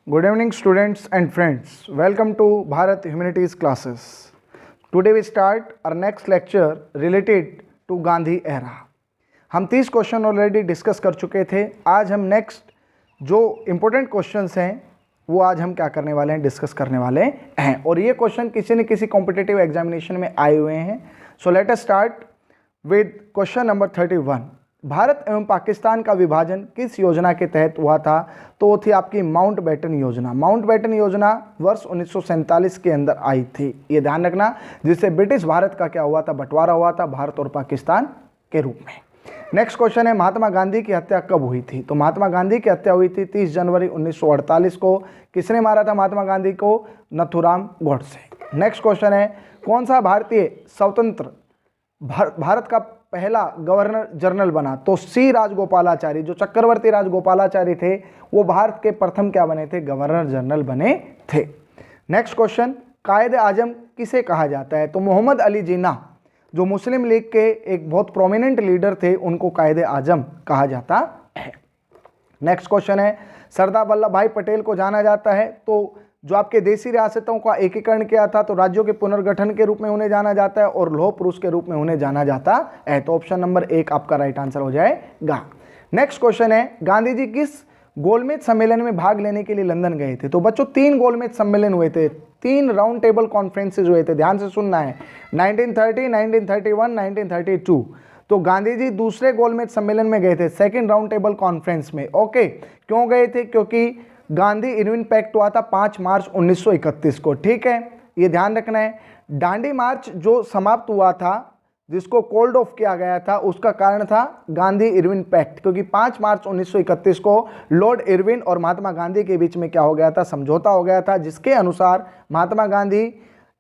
Good evening, students and friends. Welcome to Bharat Humanities classes. Today we start our next lecture related to Gandhi era. हम 30 question already discuss कर चुके थे. आज हम next जो important questions हैं वो आज हम क्या करने वाले हैं, डिस्कस करने वाले हैं. और ये क्वेश्चन किसी न किसी कॉम्पिटिटिव एग्जामिनेशन में आए हुए हैं. So let us start with question number 31. Bharat एवं पाकिस्तान का विभाजन किस योजना के तहत हुआ था? तो वो थी आपकी माउंटबेटन योजना. माउंटबेटन योजना वर्ष 1947 के अंदर आई थी, ये ध्यान रखना, जिससे ब्रिटिश भारत का क्या हुआ था, बंटवारा हुआ था भारत और पाकिस्तान के रूप में. नेक्स्ट क्वेश्चन है, महात्मा गांधी की हत्या कब हुई थी? तो महात्मा गांधी की हत्या हुई थी 30 जनवरी 1948 को. किसने मारा था महात्मा गांधी को? नथुराम गोडसे. नेक्स्ट क्वेश्चन है, कौन सा भारतीय स्वतंत्र भारत का पहला गवर्नर जनरल बना? तो सी राजगोपालाचारी. जो चक्रवर्ती राजगोपालाचारी थे वो भारत के प्रथम क्या बने थे? गवर्नर जनरल बने थे. नेक्स्ट क्वेश्चन, कायदे आजम किसे कहा जाता है? तो मोहम्मद अली जिन्ना जो मुस्लिम लीग के एक बहुत प्रोमिनेंट लीडर थे उनको कायदे आजम कहा जाता है. नेक्स्ट क्वेश्चन है, सरदार वल्लभ भाई पटेल को जाना जाता है तो जो आपके देशी रियासतों का एकीकरण किया था तो राज्यों के पुनर्गठन के रूप में उन्हें जाना जाता है और लौह पुरुष के रूप में उन्हें जाना जाता है. तो ऑप्शन नंबर 1 आपका राइट आंसर हो जाएगा. नेक्स्ट क्वेश्चन है, गांधी जी किस गोलमेज सम्मेलन में भाग लेने के लिए लंदन गए थे? तो बच्चों 3 गोलमेज सम्मेलन हुए थे, 3 राउंड टेबल कॉन्फ्रेंसेज हुए थे. ध्यान से सुनना है, 1930, 1931, 1932. तो गांधी जी दूसरे गोलमेज सम्मेलन में गए थे, सेकेंड राउंड टेबल कॉन्फ्रेंस में. ओके, क्यों गए थे? क्योंकि गांधी इरविन पैक्ट हुआ था 5 मार्च 1931 को. ठीक है, ये ध्यान रखना है. दांडी मार्च जो समाप्त हुआ था, जिसको कोल्ड ऑफ किया गया था, उसका कारण था गांधी इरविन पैक्ट, क्योंकि 5 मार्च 1931 को लॉर्ड इरविन और महात्मा गांधी के बीच में क्या हो गया था? समझौता हो गया था, जिसके अनुसार Mahatma Gandhi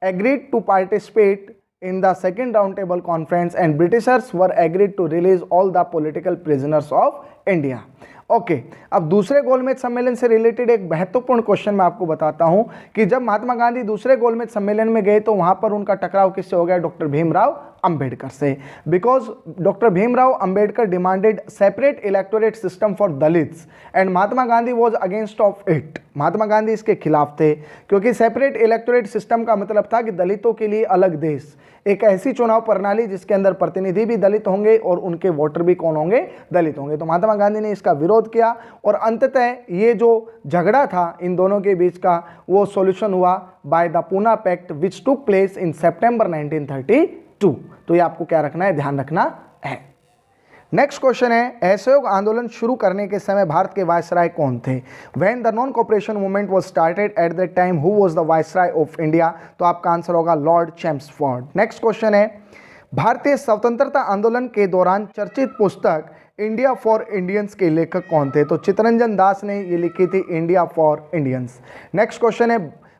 agreed to participate in the second round table conference and Britishers were agreed to release all the political prisoners of India. Okay, अब दूसरे गोलमेज सम्मेलन से रिलेटेड एक महत्वपूर्ण क्वेश्चन मैं आपको बताता हूं कि जब महात्मा गांधी दूसरे गोलमेज सम्मेलन में गए तो वहां पर उनका टकराव किससे हो गया? डॉक्टर भीमराव अंबेडकर से. Because doctor Bhimrao Ambedkar demanded separate electorate system for Dalits and Mahatma Gandhi was against of it. Mahatma Gandhi इसके खिलाफ थे, क्योंकि सेपरेट इलेक्टोरेट सिस्टम का मतलब था कि दलितों के लिए अलग देश, एक ऐसी चुनाव प्रणाली जिसके अंदर प्रतिनिधि भी दलित होंगे और उनके वोटर भी कौन होंगे? दलित होंगे. तो महात्मा गांधी ने इसका विरोध किया और अंततः ये जो झगड़ा था इन दोनों के बीच का वो सॉल्यूशन हुआ by the Poona pact which took place in September 1932. तो ये आपको क्या रखना है? ध्यान रखना है. नेक्स्ट क्वेश्चन है, असहयोग आंदोलन शुरू करने के समय भारत के वायसराय कौन थे? When the non cooperation movement was started at that time who was the viceroy of India? तो आपका आंसर होगा लॉर्ड चैम्सफोर्ड. नेक्स्ट क्वेश्चन है, भारतीय स्वतंत्रता आंदोलन के दौरान चर्चित पुस्तक इंडिया फॉर इंडियंस के लेखक कौन थे? तो चित्तरंजन दास ने ये लिखी थी India for Indians. Next question है,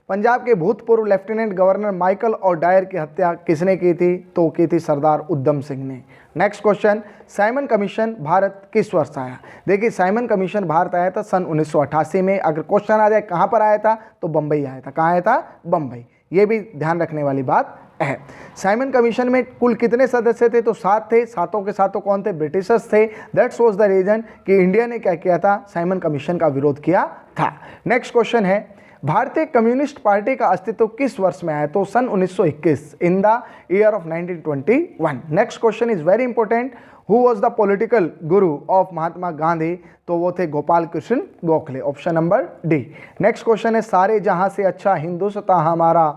पंजाब के भूतपूर्व लेफ्टिनेंट गवर्नर माइकल और डायर की हत्या किसने की थी? तो की थी सरदार उधम सिंह ने. Next question, Simon commission Bharat किस वर्ष आया? देखिए, साइमन कमीशन भारत आया था सन 1988 में. अगर क्वेश्चन आ जाए कहाँ पर आया था तो बम्बई आया था. कहाँ आया था? बम्बई. ये भी ध्यान रखने वाली बात है. साइमन कमीशन में कुल कितने सदस्य थे? तो 7 थे. सातों के सातों कौन थे? ब्रिटिशर्स थे. दैट्स वाज द रीजन कि इंडिया ने क्या किया था? साइमन कमीशन का विरोध किया था. नेक्स्ट क्वेश्चन है, भारतीय कम्युनिस्ट पार्टी का अस्तित्व किस वर्ष में आया? तो सन 1921, इन the year of 1921. Next question is very important, who was the political Guru of Mahatma Gandhi? तो वो थे Gopal Krishna Gokhale. Option number D. Next question है, सारे जहां से अच्छा हिंदुस्तान हमारा?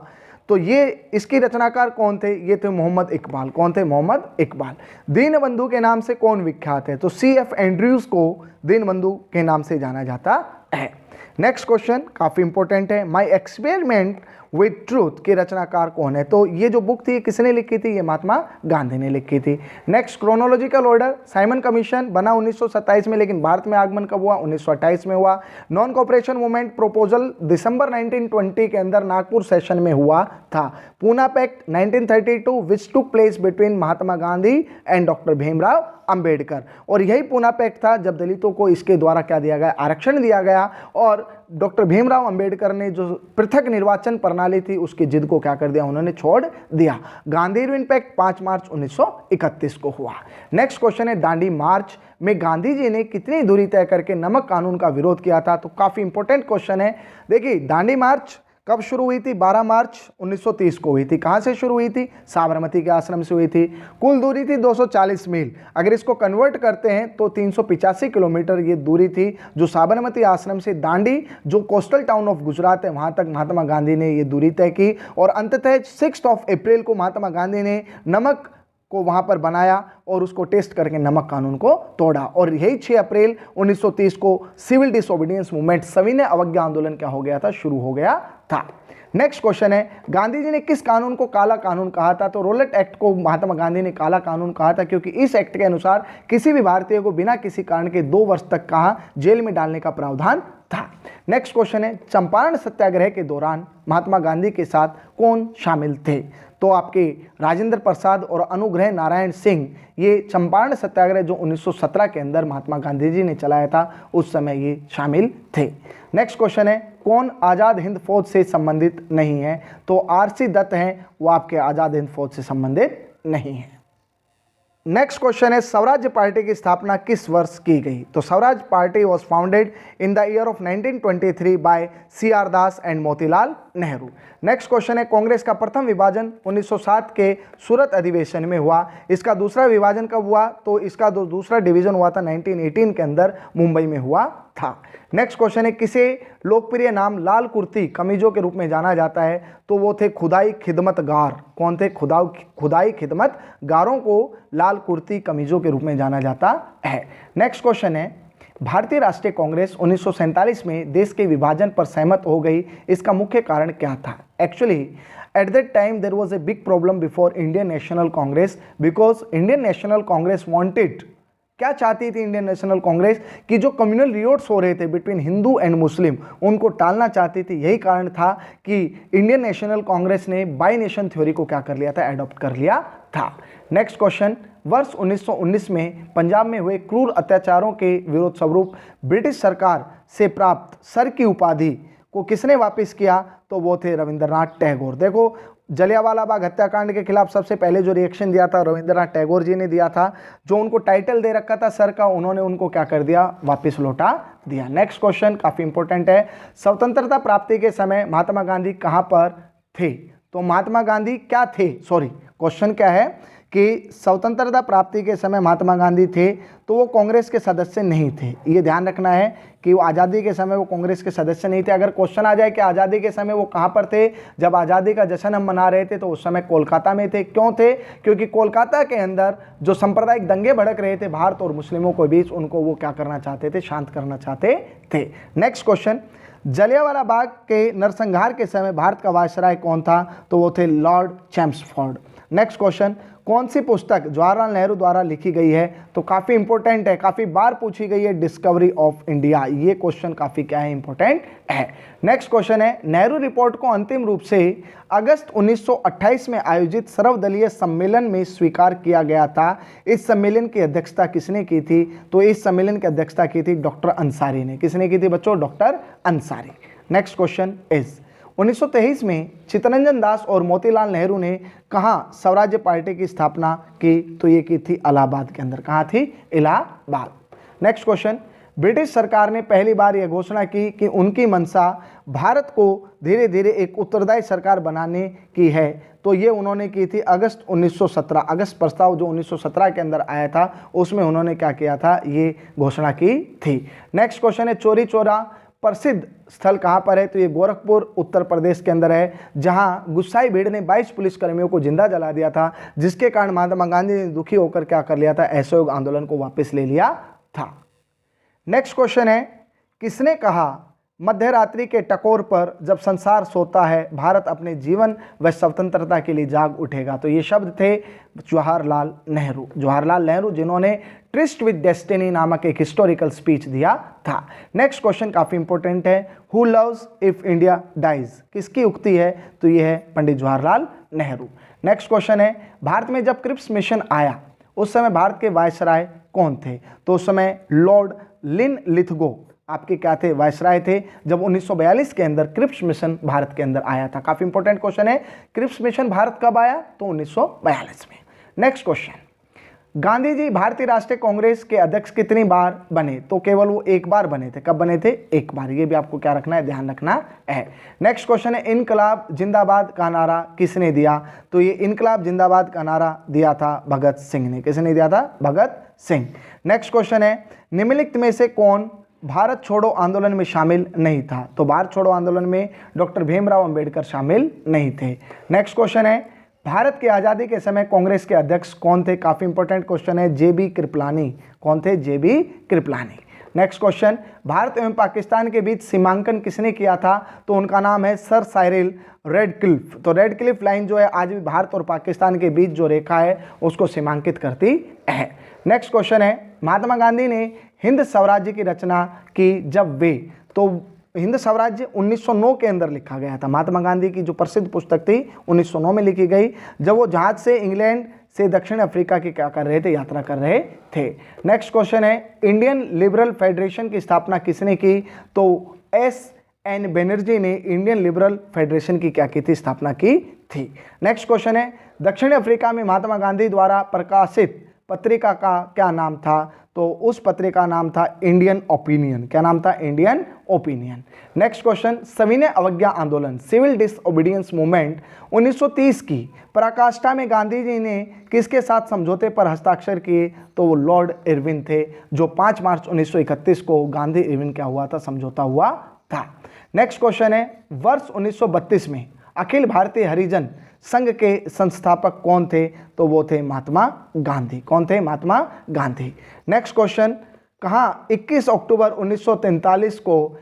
तो ये इसकी रचनाकार कौन थे? ये थे मोहम्मद इकबाल. कौन थे? मोहम्मद इकबाल. दीनबंधु के नाम से कौन विख्यात है? तो CF एंड्रयूज को दीनबंधु के नाम से जाना जाता है. नेक्स्ट क्वेश्चन काफी इंपॉर्टेंट है, माई एक्सपेरिमेंट विद ट्रूथ के रचनाकार कौन है? तो ये जो बुक थी किसने लिखी थी? ये महात्मा गांधी ने लिखी थी. Next chronological order, Simon commission बना 1927 में, लेकिन भारत में आगमन कब हुआ? 1928 में हुआ. नॉन कॉपरेशन मूवमेंट प्रपोजल दिसंबर 1920 के अंदर नागपुर सेशन में हुआ था. Poona pact 1932 which took place between Mahatma Gandhi and doctor Bhimrao Ambedkar. और यही पूना पैक्ट था जब दलितों को इसके द्वारा क्या दिया गया? आरक्षण दिया गया और डॉक्टर भीमराव अंबेडकर ने जो पृथक निर्वाचन प्रणाली थी उसकी जिद को क्या कर दिया, उन्होंने छोड़ दिया। गांधी इरविन पैक्ट 5 मार्च 1931 को हुआ। नेक्स्ट क्वेश्चन है, दांडी मार्च में गांधी जी ने कितनी दूरी तय करके नमक कानून का विरोध किया था? तो काफी इंपॉर्टेंट क्वेश्चन है। देखिए, दांडी मार्च कब शुरू हुई थी? 12 मार्च 1930 को हुई थी। कहां से शुरू हुई थी? साबरमती के आश्रम से हुई थी। कुल दूरी थी 240 मील। अगर इसको कन्वर्ट करते हैं तो 385 किलोमीटर ये दूरी थी, जो साबरमती आश्रम से दांडी, जो कोस्टल टाउन ऑफ गुजरात है, वहां तक महात्मा गांधी ने ये दूरी तय की। और अंततः 6 अप्रैल को महात्मा गांधी ने नमक को वहां पर बनाया और उसको टेस्ट करके नमक कानून को तोड़ा। और यही 6 अप्रैल 1930 को सिविल डिसोबीडियंस मूवमेंट, सविनय अवज्ञा आंदोलन क्या हो गया था? शुरू हो गया था। नेक्स्ट क्वेश्चन है, गांधी जी ने किस कानून को काला कानून कहा था? तो रोलेट एक्ट को महात्मा गांधी ने काला कानून कहा था, क्योंकि इस एक्ट के अनुसार किसी भी भारतीय को बिना किसी कारण के 2 वर्ष तक कहा जेल में डालने का प्रावधान था। नेक्स्ट क्वेश्चन है, चंपारण सत्याग्रह के दौरान महात्मा गांधी के साथ कौन शामिल थे? तो आपके राजेंद्र प्रसाद और अनुग्रह नारायण सिंह, ये चंपारण सत्याग्रह जो 1917 के अंदर महात्मा गांधी जी ने चलाया था, उस समय ये शामिल थे। नेक्स्ट क्वेश्चन है, कौन आज़ाद हिंद फौज से संबंधित नहीं है? तो आरसी दत्त हैं, वो आपके आज़ाद हिंद फौज से संबंधित नहीं है। नेक्स्ट क्वेश्चन है, स्वराज्य पार्टी की स्थापना किस वर्ष की गई? तो Swaraj party was founded in the year of 1923 by CR Das and Motilal Nehru. Next question है, कांग्रेस का प्रथम विभाजन 1907 के सूरत अधिवेशन में हुआ। इसका दूसरा विभाजन कब हुआ? तो इसका दूसरा डिवीजन हुआ था 1918 के अंदर, मुंबई में हुआ था। नेक्स्ट क्वेश्चन है, किसे लोकप्रिय नाम लाल कुर्ती कमीजों के रूप में जाना जाता है? तो वो थे खुदाई खिदमतगार। कौन थे? खुदाई खिदमतगारों को लाल कुर्ती कमीजों के रूप में जाना जाता है। नेक्स्ट क्वेश्चन है, भारतीय राष्ट्रीय कांग्रेस 1947 में देश के विभाजन पर सहमत हो गई, इसका मुख्य कारण क्या था? Actually at that time there was a big problem before Indian National Congress, because Indian National Congress wanted, क्या चाहती थी इंडियन नेशनल कांग्रेस? कि जो कम्युनल रियोट्स हो रहे थे बिटवीन हिंदू एंड मुस्लिम, उनको टालना चाहती थी। यही कारण था कि इंडियन नेशनल कांग्रेस ने बाई नेशन थ्योरी को क्या कर लिया था? एडॉप्ट कर लिया था। नेक्स्ट क्वेश्चन, वर्ष 1919 में पंजाब में हुए क्रूर अत्याचारों के विरोध स्वरूप ब्रिटिश सरकार से प्राप्त सर की उपाधि को किसने वापस किया? तो वो थे रविंद्रनाथ टैगोर। देखो, जलियांवाला बाग हत्याकांड के खिलाफ सबसे पहले जो रिएक्शन दिया था रविंद्रनाथ टैगोर जी ने दिया था। जो उनको टाइटल दे रखा था सर का, उन्होंने उनको क्या कर दिया? वापस लौटा दिया। नेक्स्ट क्वेश्चन काफी इंपॉर्टेंट है, स्वतंत्रता प्राप्ति के समय महात्मा गांधी कहां पर थे? तो महात्मा गांधी क्या थे? सॉरी, क्वेश्चन क्या है कि स्वतंत्रता प्राप्ति के समय महात्मा गांधी थे, तो वो कांग्रेस के सदस्य नहीं थे। ये ध्यान रखना है कि वो आज़ादी के समय वो कांग्रेस के सदस्य नहीं थे। अगर क्वेश्चन आ जाए कि आज़ादी के समय वो कहाँ पर थे, जब आज़ादी का जश्न हम मना रहे थे, तो उस समय कोलकाता में थे। क्यों थे? क्योंकि कोलकाता के अंदर जो सांप्रदायिक दंगे भड़क रहे थे भारत और मुस्लिमों के बीच, उनको वो क्या करना चाहते थे? शांत करना चाहते थे। नेक्स्ट क्वेश्चन, जलियांवाला बाग के नरसंहार के समय भारत का वायसराय कौन था? तो वो थे लॉर्ड चैम्सफोर्ड। नेक्स्ट क्वेश्चन, कौन सी पुस्तक जवाहरलाल नेहरू द्वारा लिखी गई है? तो काफ़ी इंपॉर्टेंट है, काफ़ी बार पूछी गई है, डिस्कवरी ऑफ इंडिया। ये क्वेश्चन काफ़ी क्या है? इंपॉर्टेंट है। नेक्स्ट क्वेश्चन है, नेहरू रिपोर्ट को अंतिम रूप से अगस्त 1928 में आयोजित सर्वदलीय सम्मेलन में स्वीकार किया गया था। इस सम्मेलन की अध्यक्षता किसने की थी? तो इस सम्मेलन की अध्यक्षता की थी डॉक्टर अंसारी ने। किसने की थी बच्चों? Doctor Ansari. Next question is, 1923 में चित्तरंजन दास और मोतीलाल नेहरू ने कहाँ स्वराज्य पार्टी की स्थापना की? तो ये की थी इलाहाबाद के अंदर। कहाँ थी? इलाहाबाद। नेक्स्ट क्वेश्चन, ब्रिटिश सरकार ने पहली बार यह घोषणा की कि उनकी मंशा भारत को धीरे धीरे एक उत्तरदायी सरकार बनाने की है। तो ये उन्होंने की थी अगस्त 1917। अगस्त प्रस्ताव जो 1917 के अंदर आया था, उसमें उन्होंने क्या किया था? ये घोषणा की थी। नेक्स्ट क्वेश्चन है, चौरी चौरा प्रसिद्ध स्थल कहाँ पर है? तो ये गोरखपुर उत्तर प्रदेश के अंदर है, जहाँ गुस्साई भीड़ ने 22 पुलिसकर्मियों को जिंदा जला दिया था, जिसके कारण महात्मा गांधी ने दुखी होकर क्या कर लिया था? असहयोग आंदोलन को वापस ले लिया था। नेक्स्ट क्वेश्चन है, किसने कहा मध्य रात्रि के टकोर पर जब संसार सोता है भारत अपने जीवन व स्वतंत्रता के लिए जाग उठेगा? तो ये शब्द थे जवाहरलाल नेहरू। जवाहरलाल नेहरू जिन्होंने ट्रिस्ट विद डेस्टिनी नामक एक हिस्टोरिकल स्पीच दिया था। नेक्स्ट क्वेश्चन काफी इंपॉर्टेंट है, who loves if India dies? किसकी उक्ति है? तो ये है पंडित जवाहरलाल नेहरू। नेक्स्ट क्वेश्चन है, भारत में जब क्रिप्स मिशन आया उस समय भारत के वायसराय कौन थे? तो उस समय लॉर्ड लिनलिथगो आपके क्या थे, वायसराय थे, जब 1942 के अंदर क्रिप्स मिशन भारत के अंदर आया था। काफी इंपॉर्टेंट क्वेश्चन है, क्रिप्स मिशन भारत कब आया, तो 1942 में। नेक्स्ट क्वेश्चन, गांधी जी भारतीय राष्ट्रीय कांग्रेस के अध्यक्ष कितनी बार बने, तो केवल वो एक बार बने थे। कब बने थे, एक बार। ये भी आपको क्या रखना है, ध्यान रखना है। नेक्स्ट क्वेश्चन है, इनकलाब जिंदाबाद का नारा किसने दिया, तो ये इनकलाब जिंदाबाद का नारा दिया था भगत सिंह ने। किसने दिया था, भगत सिंह। नेक्स्ट क्वेश्चन है, निम्नलिखित में से कौन भारत छोड़ो आंदोलन में शामिल नहीं था, तो भारत छोड़ो आंदोलन में डॉक्टर भीमराव अंबेडकर शामिल नहीं थे। नेक्स्ट क्वेश्चन है, भारत की आज़ादी के समय कांग्रेस के अध्यक्ष कौन थे, काफी इंपॉर्टेंट क्वेश्चन है, जे.बी. कृपलानी। कौन थे, JB. Kripalani. Next question, Bharat एवं पाकिस्तान के बीच सीमांकन किसने किया था, तो उनका नाम है सर साइरिल रेडक्लिफ। तो रेडक्लिफ लाइन जो है आज भी भारत और पाकिस्तान के बीच जो रेखा है उसको सीमांकित करती है। नेक्स्ट क्वेश्चन है, महात्मा गांधी ने हिंद स्वराज्य की रचना की जब वे, तो हिंद स्वराज्य 1909 के अंदर लिखा गया था। महात्मा गांधी की जो प्रसिद्ध पुस्तक थी 1909 में लिखी गई, जब वो जहाज से इंग्लैंड से दक्षिण अफ्रीका की क्या कर रहे थे, यात्रा कर रहे थे। नेक्स्ट क्वेश्चन है, इंडियन लिबरल फेडरेशन की स्थापना किसने की, तो S.N. बनर्जी ने इंडियन लिबरल फेडरेशन की क्या की थी, स्थापना की थी। नेक्स्ट क्वेश्चन है, दक्षिण अफ्रीका में महात्मा गांधी द्वारा प्रकाशित पत्रिका का क्या नाम था, तो उस पत्रिका नाम था इंडियन ओपिनियन। क्या नाम था, इंडियन ओपिनियन। नेक्स्ट क्वेश्चन, सविनय अवज्ञा आंदोलन सिविल डिसओबीडियंस मूवमेंट 1930 की पराकाष्ठा में गांधी जी ने किसके साथ समझौते पर हस्ताक्षर किए, तो वो लॉर्ड इरविन थे, जो 5 मार्च 1931 को गांधी इरविन क्या हुआ था, समझौता हुआ था। नेक्स्ट क्वेश्चन है, वर्ष 1932 में अखिल भारतीय हरिजन संघ के संस्थापक कौन थे, तो वो थे महात्मा गांधी। कौन थे, महात्मा गांधी। नेक्स्ट क्वेश्चन, कहाँ 21 अक्टूबर 1943 को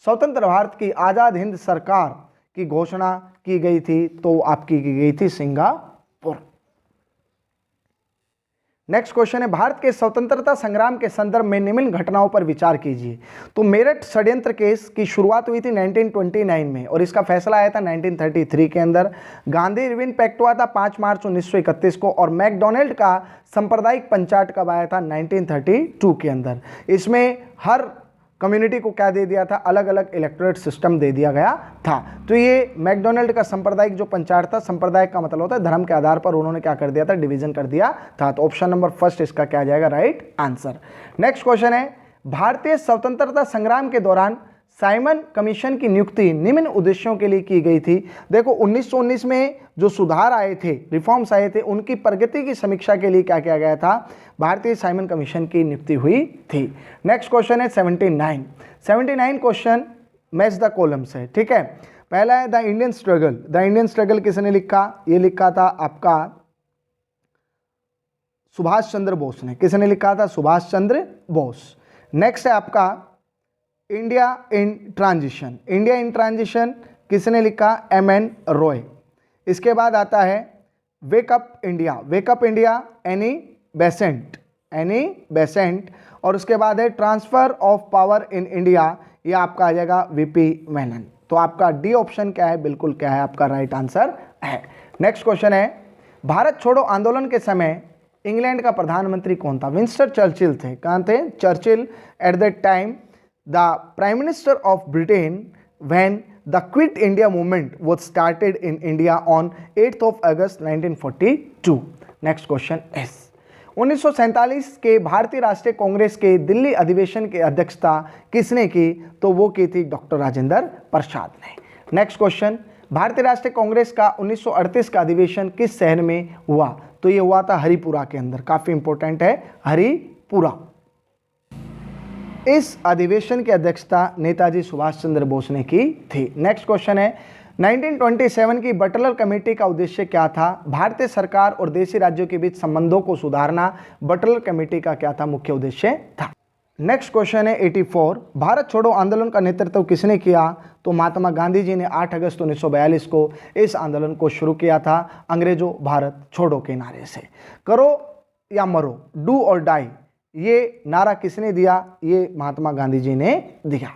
स्वतंत्र भारत की आज़ाद हिंद सरकार की घोषणा की गई थी, तो आपकी की गई थी सिंगापुर। नेक्स्ट क्वेश्चन है, भारत के स्वतंत्रता संग्राम के संदर्भ में निम्न घटनाओं पर विचार कीजिए। तो मेरठ षड्यंत्र केस की शुरुआत हुई थी 1929 में और इसका फैसला आया था 1933 के अंदर। गांधी इरविन पैक्ट हुआ था 5 मार्च 1931 को, और मैकडोनल्ड का सांप्रदायिक पंचायत कब आया था, 1932 के अंदर। इसमें हर कम्युनिटी को क्या दे दिया था, अलग अलग इलेक्टोरेट सिस्टम दे दिया गया था। तो ये मैकडोनल्ड का सांप्रदायिक जो पंचायत था, सांप्रदायिक का मतलब होता है धर्म के आधार पर उन्होंने क्या कर दिया था, डिवीजन कर दिया था। तो ऑप्शन नंबर फर्स्ट इसका क्या आ जाएगा, राइट आंसर। नेक्स्ट क्वेश्चन है, भारतीय स्वतंत्रता संग्राम के दौरान साइमन कमीशन की नियुक्ति निम्न उद्देश्यों के लिए की गई थी। देखो 1919 में जो सुधार आए थे, रिफॉर्म्स आए थे, उनकी प्रगति की समीक्षा के लिए क्या किया गया था, भारतीय साइमन कमीशन की नियुक्ति हुई थी। नेक्स्ट क्वेश्चन है 79 क्वेश्चन मैच द कॉलम्स है, ठीक है। पहला है the Indian struggle. The Indian struggle किसने लिखा, ये लिखा था आपका सुभाष चंद्र बोस ने। किसने लिखा था, सुभाष चंद्र बोस। नेक्स्ट है आपका India in transition. India in transition किसने लिखा, M.N. रॉय। इसके बाद आता है wake up India. Wake up India Annie Besant. और उसके बाद है transfer of power in India, ये आपका आ जाएगा V.P. मेनन। तो आपका डी ऑप्शन क्या है, बिल्कुल क्या है, आपका राइट आंसर है। नेक्स्ट क्वेश्चन है, भारत छोड़ो आंदोलन के समय इंग्लैंड का प्रधानमंत्री कौन था, विंस्टन चर्चिल थे। कहाँ थे, Churchill. At that time the Prime Minister of Britain when the Quit India movement was started in India on 8th of August 1942. Next question is 1947 के भारतीय राष्ट्रीय कांग्रेस के दिल्ली अधिवेशन की अध्यक्षता किसने की, तो वो की थी डॉक्टर राजेंद्र प्रसाद ने। नेक्स्ट क्वेश्चन, भारतीय राष्ट्रीय कांग्रेस का 1938 का अधिवेशन किस शहर में हुआ, तो ये हुआ था हरिपुरा के अंदर। काफी इंपॉर्टेंट है हरिपुरा। इस अधिवेशन की अध्यक्षता नेताजी सुभाष चंद्र बोस ने की थी। नेक्स्ट क्वेश्चन है 1927 की बटलर कमेटी का उद्देश्य क्या था, भारतीय सरकार और देशी राज्यों के बीच संबंधों को सुधारना बटलर कमेटी का क्या था, मुख्य उद्देश्य था। नेक्स्ट क्वेश्चन है 84, भारत छोड़ो आंदोलन का नेतृत्व किसने किया, तो महात्मा गांधी जी ने 8 अगस्त 1942 को इस आंदोलन को शुरू किया था अंग्रेजों भारत छोड़ो के नारे से। करो या मरो, डू और डाई, ये नारा किसने दिया, ये महात्मा गांधी जी ने दिया।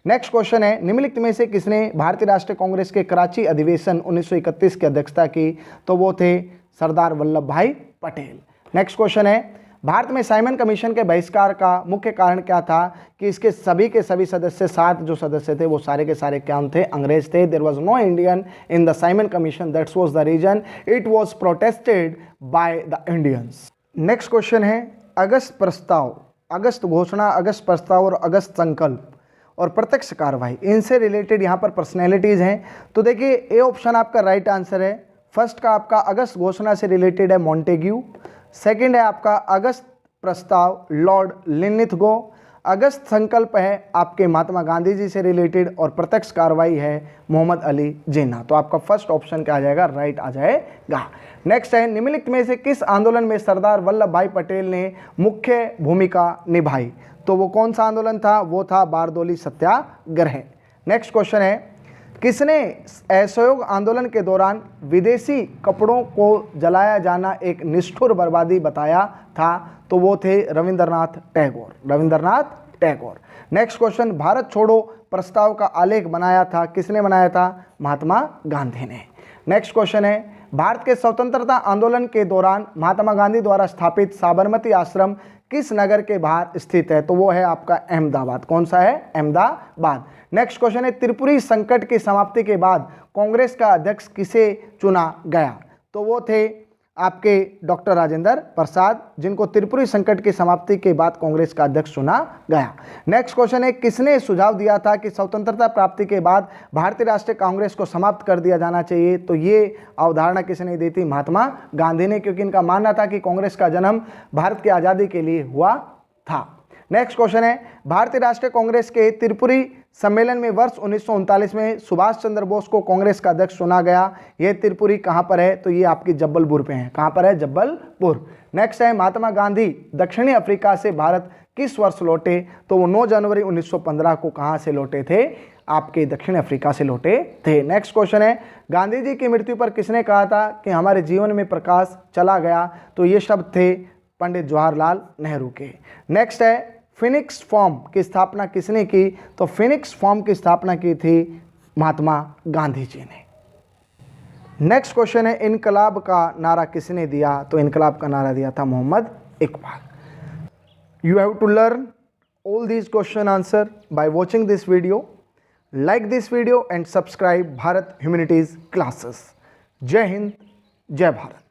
नेक्स्ट क्वेश्चन है, निम्नलिखित में से किसने भारतीय राष्ट्रीय कांग्रेस के कराची अधिवेशन 1931 की अध्यक्षता की, तो वो थे सरदार वल्लभ भाई पटेल। नेक्स्ट क्वेश्चन है, भारत में साइमन कमीशन के बहिष्कार का मुख्य कारण क्या था कि इसके सभी के सभी सदस्य, 7 जो सदस्य थे वो सारे के सारे क्या थे, अंग्रेज थे। There was no Indian in the Simon commission, that's was the reason it was protested by the Indians. Next question है अगस्त प्रस्ताव, अगस्त घोषणा, अगस्त प्रस्ताव और अगस्त संकल्प और प्रत्यक्ष कार्रवाई, इनसे रिलेटेड यहाँ पर पर्सनैलिटीज़ हैं। तो देखिए ए ऑप्शन आपका राइट आंसर है। फर्स्ट का आपका अगस्त घोषणा से रिलेटेड है मॉन्टेग्यू, सेकंड है आपका अगस्त प्रस्ताव लॉर्ड लिनलिथगो, अगस्त संकल्प है आपके महात्मा गांधी जी से रिलेटेड और प्रत्यक्ष कार्रवाई है मोहम्मद अली जिन्ना। तो आपका फर्स्ट ऑप्शन क्या आ जाएगा, राइट आ जाएगा। नेक्स्ट है निम्नलिखित में से किस आंदोलन में सरदार वल्लभ भाई पटेल ने मुख्य भूमिका निभाई? तो वो कौन सा आंदोलन था? वो था बारदोली सत्याग्रह। नेक्स्ट क्वेश्चन है किसने असहयोग आंदोलन के दौरान विदेशी कपड़ों को जलाया जाना एक निष्ठुर बर्बादी बताया था? तो वो थे रविंद्रनाथ टैगोर, रविंद्रनाथ टैगोर। नेक्स्ट क्वेश्चन भारत छोड़ो प्रस्ताव का आलेख बनाया था, किसने बनाया था? महात्मा गांधी ने। नेक्स्ट क्वेश्चन है भारत के स्वतंत्रता आंदोलन के दौरान महात्मा गांधी द्वारा स्थापित साबरमती आश्रम किस नगर के बाहर स्थित है? तो वो है आपका अहमदाबाद। कौन सा है? अहमदाबाद। नेक्स्ट क्वेश्चन है त्रिपुरी संकट की समाप्ति के बाद कांग्रेस का अध्यक्ष किसे चुना गया? तो वो थे आपके डॉक्टर राजेंद्र प्रसाद, जिनको त्रिपुरी संकट की समाप्ति के बाद कांग्रेस का अध्यक्ष चुना गया। नेक्स्ट क्वेश्चन है किसने सुझाव दिया था कि स्वतंत्रता प्राप्ति के बाद भारतीय राष्ट्रीय कांग्रेस को समाप्त कर दिया जाना चाहिए? तो ये अवधारणा किसने दी थी? महात्मा गांधी ने, क्योंकि इनका मानना था कि कांग्रेस का जन्म भारत की आज़ादी के लिए हुआ था। नेक्स्ट क्वेश्चन है भारतीय राष्ट्रीय कांग्रेस के त्रिपुरी सम्मेलन में वर्ष 1939 में सुभाष चंद्र बोस को कांग्रेस का अध्यक्ष चुना गया। यह त्रिपुरी कहां पर है? तो ये आपकी जब्बलपुर पे है। कहां पर है? जब्बलपुर। नेक्स्ट है महात्मा गांधी दक्षिणी अफ्रीका से भारत किस वर्ष लौटे? तो वो 9 जनवरी 1915 को कहां से लौटे थे? आपके दक्षिण अफ्रीका से लौटे थे। नेक्स्ट क्वेश्चन है गांधी जी की मृत्यु पर किसने कहा था कि हमारे जीवन में प्रकाश चला गया? तो ये शब्द थे पंडित जवाहरलाल नेहरू के। नेक्स्ट है फिनिक्स फॉर्म की स्थापना किसने की? तो फिनिक्स फॉर्म की स्थापना की थी महात्मा गांधी जी ने। नेक्स्ट क्वेश्चन है इनकलाब का नारा किसने दिया? तो इनकलाब का नारा दिया था Mohammad Iqbal. You have to learn all these question answer by watching this video. Like this video and subscribe Bharat humanities classes. जय हिंद, जय भारत।